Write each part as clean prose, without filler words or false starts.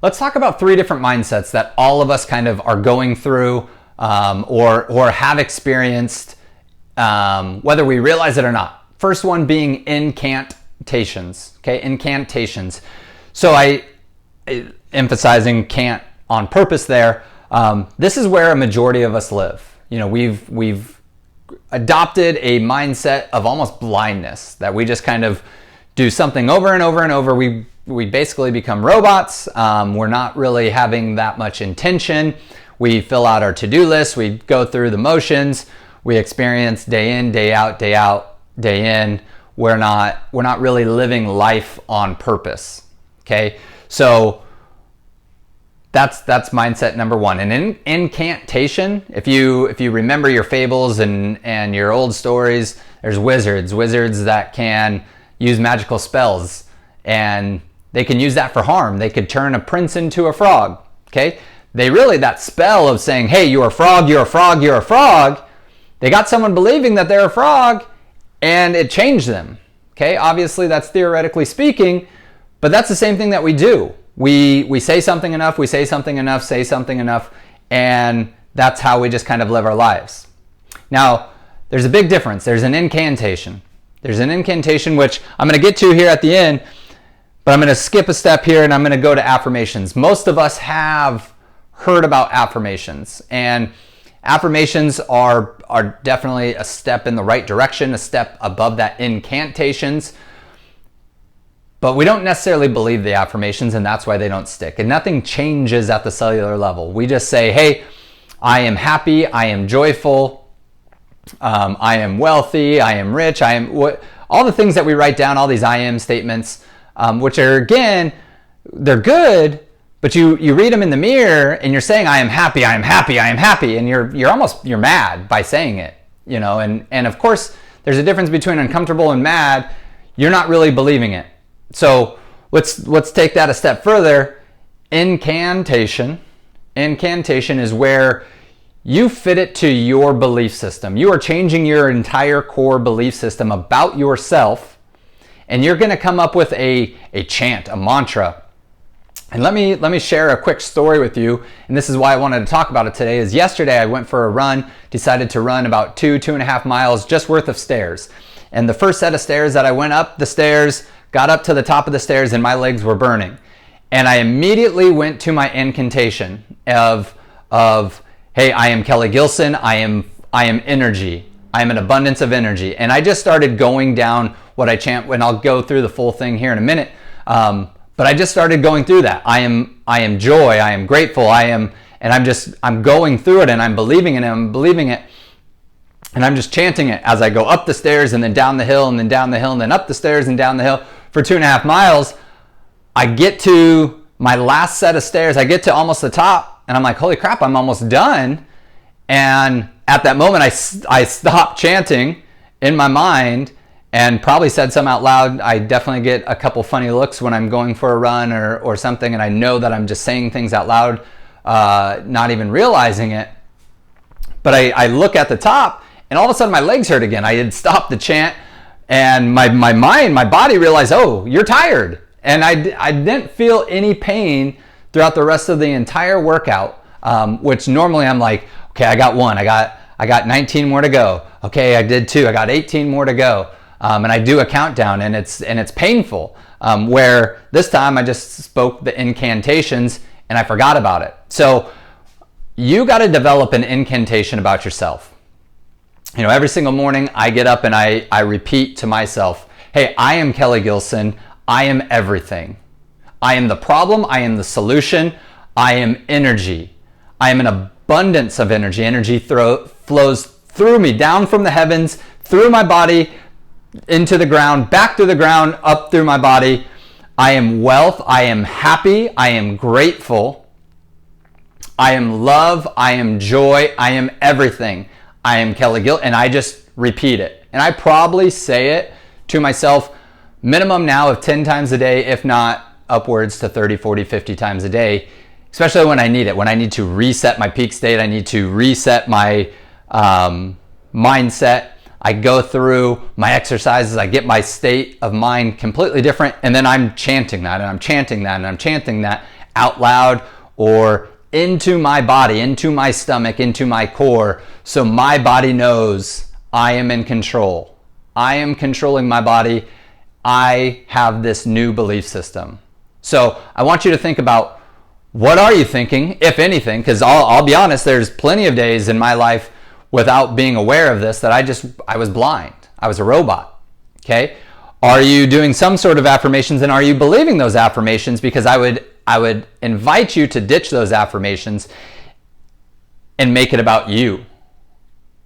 let's talk about 3 different mindsets that all of us kind of are going through or have experienced, whether we realize it or not. First one being In-CANT-Tations, okay? In-CANT-Tations. So I emphasizing can't on purpose there. This is where a majority of us live. You know, we've adopted a mindset of almost blindness, that we just kind of do something over and over and over. We basically become robots. We're not really having that much intention. We fill out our to-do list. We go through the motions. We experience day in, day out, day out, day in. We're not really living life on purpose. Okay, so that's mindset number 1. And in incantation, if you remember your fables and your old stories, there's wizards that can use magical spells, and they can use that for harm. They could turn a prince into a frog. Okay, that spell of saying, hey, you're a frog, you're a frog, you're a frog, they got someone believing that they're a frog, and it changed them. Okay, obviously that's theoretically speaking, but that's the same thing that we do. We say something enough, say something enough, and that's how we just kind of live our lives. Now, there's a big difference. There's an incantation. There's an incantation, which I'm going to get to here at the end, but I'm going to skip a step here and I'm going to go to affirmations. Most of us have heard about affirmations, and affirmations are definitely a step in the right direction, a step above that incantations. But we don't necessarily believe the affirmations, and that's why they don't stick. And nothing changes at the cellular level. We just say, hey, I am happy, I am joyful, I am wealthy, I am rich, all the things that we write down, all these I am statements, which are, again, they're good, but you read them in the mirror and you're saying, I am happy, I am happy, I am happy, and you're mad by saying it, you know, and of course, there's a difference between uncomfortable and mad. You're not really believing it. So let's take that a step further. Incantation is where you fit it to your belief system. You are changing your entire core belief system about yourself, and you're going to come up with a chant, a mantra. And let me share a quick story with you, and this is why I wanted to talk about it today. Is yesterday I went for a run, decided to run about 2.5 miles just worth of stairs. And the first set of stairs that I went up the stairs, got up to the top of the stairs, and my legs were burning. And I immediately went to my incantation of hey, I am Kelly Gilson, I am energy. I am an abundance of energy. And I just started going down what I chant, and I'll go through the full thing here in a minute. But I just started going through that. I am joy, I am grateful, I'm going through it, and I'm believing it, and I'm just chanting it as I go up the stairs and then down the hill and then down the hill and then up the stairs and down the hill for 2.5 miles. I get to my last set of stairs. I get to almost the top, and I'm like, holy crap, I'm almost done. And at that moment, I stopped chanting in my mind and probably said some out loud. I definitely get a couple funny looks when I'm going for a run or something, and I know that I'm just saying things out loud, not even realizing it. But I look at the top, and all of a sudden my legs hurt again. I had stopped the chant, and my mind, my body realized, oh, you're tired. And I didn't feel any pain throughout the rest of the entire workout, which normally I'm like, okay, I got 1, I got 19 more to go. Okay, I did 2, I got 18 more to go. And I do a countdown, and it's painful. Where this time I just spoke the incantations and I forgot about it. So you got to develop an incantation about yourself. You know, every single morning I get up and I repeat to myself, hey, I am Kelly Gilson. I am everything. I am the problem. I am the solution. I am energy. I am an abundance of energy. Energy flows through me, down from the heavens, through my body, into the ground, back through the ground, up through my body. I am wealth. I am happy. I am grateful. I am love. I am joy. I am everything. I am Kelly Gilson. And I just repeat it. And I probably say it to myself minimum now of 10 times a day, if not upwards to 30, 40, 50 times a day, especially when I need it. When I need to reset my peak state, I need to reset my mindset. I go through my exercises, I get my state of mind completely different, and then I'm chanting that, and I'm chanting that, and I'm chanting that out loud or into my body, into my stomach, into my core, so my body knows I am in control. I am controlling my body. I have this new belief system. So I want you to think about, what are you thinking, if anything? Because I'll be honest, there's plenty of days in my life without being aware of this that I was blind. I was a robot. Okay? Are you doing some sort of affirmations, and are you believing those affirmations? Because I would invite you to ditch those affirmations and make it about you.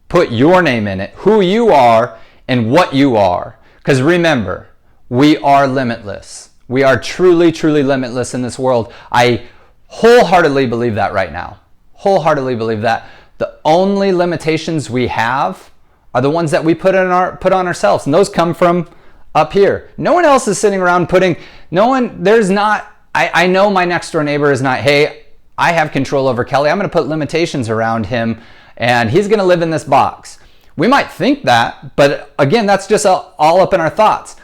Put your name in it, who you are and what you are. Because remember, we are limitless. We are truly, truly limitless in this world. I wholeheartedly believe that right now. Wholeheartedly believe that. The only limitations we have are the ones that we put on ourselves, and those come from up here. No one else is sitting around I know my next door neighbor is not, hey, I have control over Kelly. I'm going to put limitations around him and he's going to live in this box. We might think that, but again, that's just all up in our thoughts.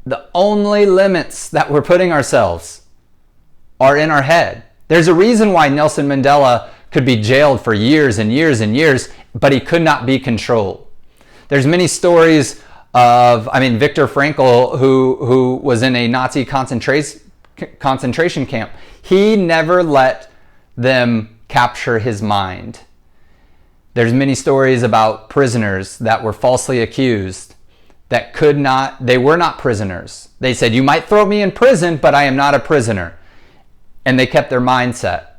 The only limits that we're putting ourselves are in our head. There's a reason why Nelson Mandela could be jailed for years and years and years, but he could not be controlled. There's many stories of, Viktor Frankl, who was in a Nazi concentration camp. He never let them capture his mind. There's many stories about prisoners that were falsely accused they were not prisoners. They said, you might throw me in prison, but I am not a prisoner. And they kept their mindset.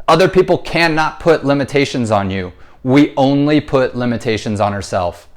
Other people cannot put limitations on you. We only put limitations on ourselves.